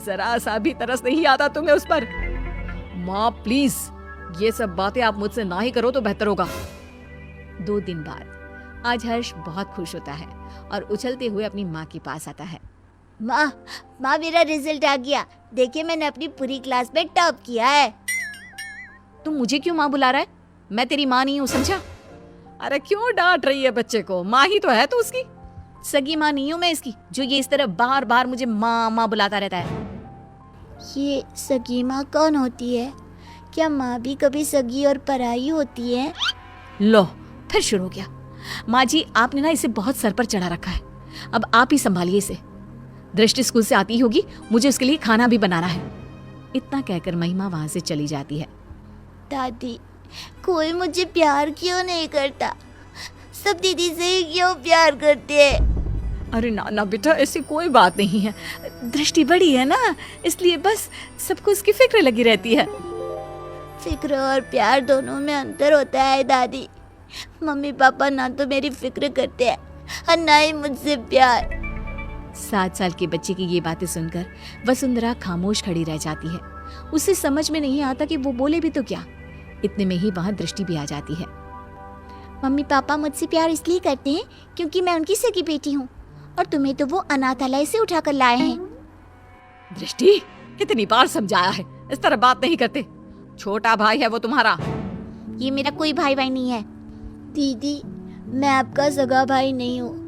जरा सा भी तरस नहीं आता तुम्हें उस पर? माँ प्लीज, ये सब बातें आप मुझसे ना ही करो तो बेहतर होगा। 2 दिन बाद आज हर्ष बहुत खुश होता है और उछलते हुए अपनी माँ के पास आता है। माँ मेरा रिजल्ट आ गया। देखिए मैंने अपनी पूरी क्लास में टॉप किया है। तुम मुझे क्यों माँ बुला रहा है? मैं तेरी माँ नहीं हूँ, समझा? अरे क्यों डांट रही है बच्चे को? माँ ही तो है तू उसकी। सगी माँ नहीं हूँ मैं इसकी, जो ये इस तरह बार बार मुझे माँ माँ बुलाता रहता है। ये सगी माँ कौन होती है? क्या माँ भी कभी सगी और पराई होती है? लो फिर शुरू हो गया। माँ जी, आपने ना इसे बहुत सर पर चढ़ा रखा है। अब आप ही संभालिए इसे। दृष्टि स्कूल से आती होगी, मुझे उसके लिए खाना भी बनाना है। इतना कहकर महिमा वहां से चली जाती है। दादी, कोई मुझे प्यार क्यों नहीं करता? सब दीदी से ही क्यों प्यार करते हैं? अरे ना ना बेटा, ऐसी कोई बात नहीं है। दृष्टि बड़ी है ना, इसलिए बस सबको उसकी फिक्र लगी रहती है। फिक्र और प्यार दोनों में अंतर होता है दादी। मम्मी पापा ना तो मेरी फिक्र करते हैं और ना ही मुझसे प्यार। 7 साल के बच्चे की ये बातें सुनकर वसुंधरा खामोश खड़ी रह जाती है। उसे समझ में नहीं आता कि वो बोले भी तो क्या। इतने में ही वहां दृष्टि भी आ जाती है। मम्मी पापा मुझसे प्यार इसलिए करते हैं क्योंकि मैं उनकी सगी बेटी हूँ और तुम्हें तो वो अनाथालय से उठाकर लाए हैं। दृष्टि, कितनी बार समझाया है, इस तरह बात नहीं करते। छोटा भाई है वो तुम्हारा। ये मेरा कोई भाई नहीं है। दीदी, मैं आपका सगा भाई नहीं हूँ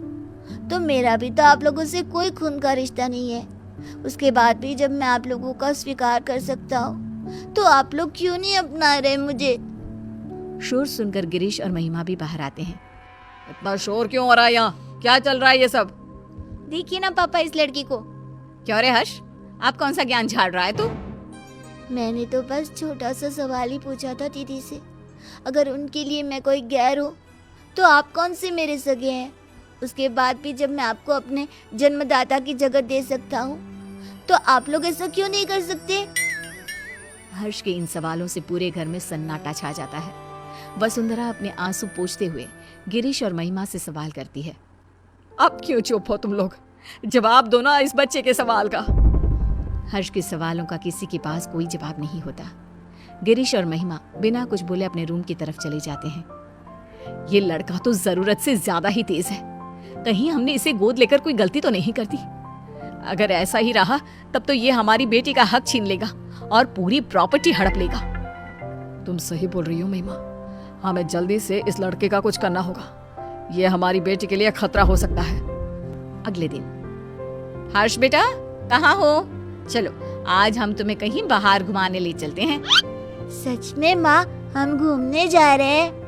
तो मेरा भी तो आप लोगों से कोई खून का रिश्ता नहीं है। उसके बाद भी जब मैं आप लोगों का स्वीकार कर सकता हूँ तो आप लोग क्यों नहीं अपना रहे मुझे? शोर सुनकर गिरीश और महिमा भी बाहर आते हैं। इतना शोर क्यों हो रहा है यहाँ? क्या चल रहा है ये सब? देखिए ना पापा इस लड़की को। क्यों रे हर्ष, आप कौन सा ज्ञान झाड़ रहा है तू? मैंने तो बस छोटा सा सवाल ही पूछा था दीदी से। अगर उनके लिए मैं कोई गैर हूँ तो आप कौन से मेरे सगे हैं? उसके बाद भी जब मैं आपको अपने जन्मदाता की जगह दे सकता हूँ तो आप लोग ऐसा क्यों नहीं कर सकते? हर्ष के इन सवालों से पूरे घर में सन्नाटा छा जाता है। वसुंधरा अपने आंसू पोंछते हुए गिरीश और महिमा से सवाल करती है। अब क्यों चुप हो तुम लोग? जवाब दो ना इस बच्चे के सवाल का। हर्ष के सवालों का किसी के पास कोई जवाब नहीं होता। गिरीश और महिमा बिना कुछ बोले अपने रूम की तरफ चले जाते हैं। ये लड़का तो जरूरत से ज्यादा ही तेज है। कहीं हमने इसे गोद लेकर कोई गलती तो नहीं कर दी? अगर ऐसा ही रहा तब तो ये हमारी बेटी का हक छीन लेगा और पूरी प्रॉपर्टी हड़प लेगा। तुम सही बोल रही हो महिमा, हमें जल्दी से इस लड़के का कुछ करना होगा। ये हमारी बेटी के लिए खतरा हो सकता है। अगले दिन, हर्ष बेटा कहाँ हो? चलो आज हम तुम्हें कहीं बाहर घुमाने ले चलते हैं। सच में माँ, हम घूमने जा रहे हैं?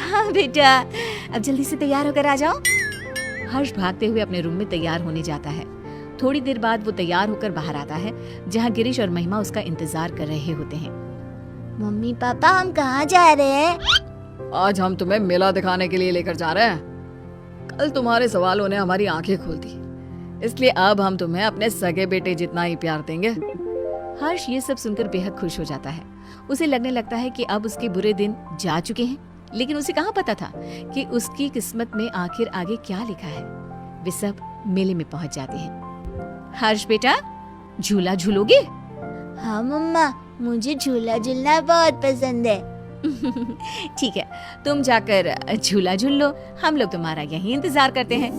हाँ बेटा, अब जल्दी से तैयार होकर आ जाओ। हर्ष भागते हुए अपने रूम में तैयार होने जाता है। थोड़ी देर बाद वो तैयार होकर बाहर आता है जहाँ गिरीश और महिमा उसका इंतजार कर रहे होते हैं। मम्मी पापा, हम कहाँ जा रहे हैं? आज हम तुम्हें मेला दिखाने के लिए लेकर जा रहे हैं। कल तुम्हारे सवालों ने हमारी आंखें खोल दी, इसलिए अब हम तुम्हें अपने सगे बेटे जितना ही प्यार देंगे। हर्ष ये सब सुनकर बेहद खुश हो जाता है। उसे लगने लगता है कि अब उसके बुरे दिन जा चुके हैं, लेकिन उसे कहाँ पता था कि उसकी किस्मत में आखिर आगे क्या लिखा है। वे सब मेले में पहुंच जाते हैं। हर्ष बेटा, झूला झूलोगे? हाँ मम्मा, मुझे झूला झूलना बहुत पसंद है। ठीक है, तुम जाकर झूला झूल लो, हम लोग तुम्हारा यहीं इंतजार करते हैं।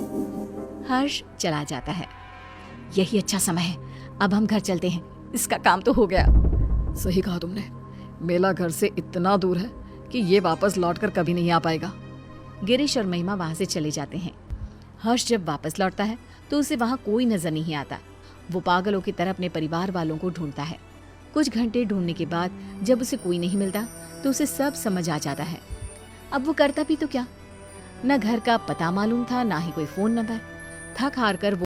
हर्ष चला जाता है। यही अच्छा समय है, अब हम घर चलते हैं, इसका काम तो हो गया। सही कहा तुमने, मेला घर से इतना दूर है कि ये वापस लौटकर कभी नहीं आ पाएगा। गिरीश और महिमा वहां से चले जाते हैं। हर्ष जब वापस लौटता है तो उसे वहां कोई नजर नहीं आता। वो पागलों की तरह अपने परिवार वालों को ढूंढता है। कुछ घंटे ढूंढने के बाद जब उसे कोई नहीं मिलता तो उसे सब समझ आ जाता है। अब वो करता भी तो क्या? न घर का पता मालूम था, ना ही कोई फोन नंबर। थक हार कर वो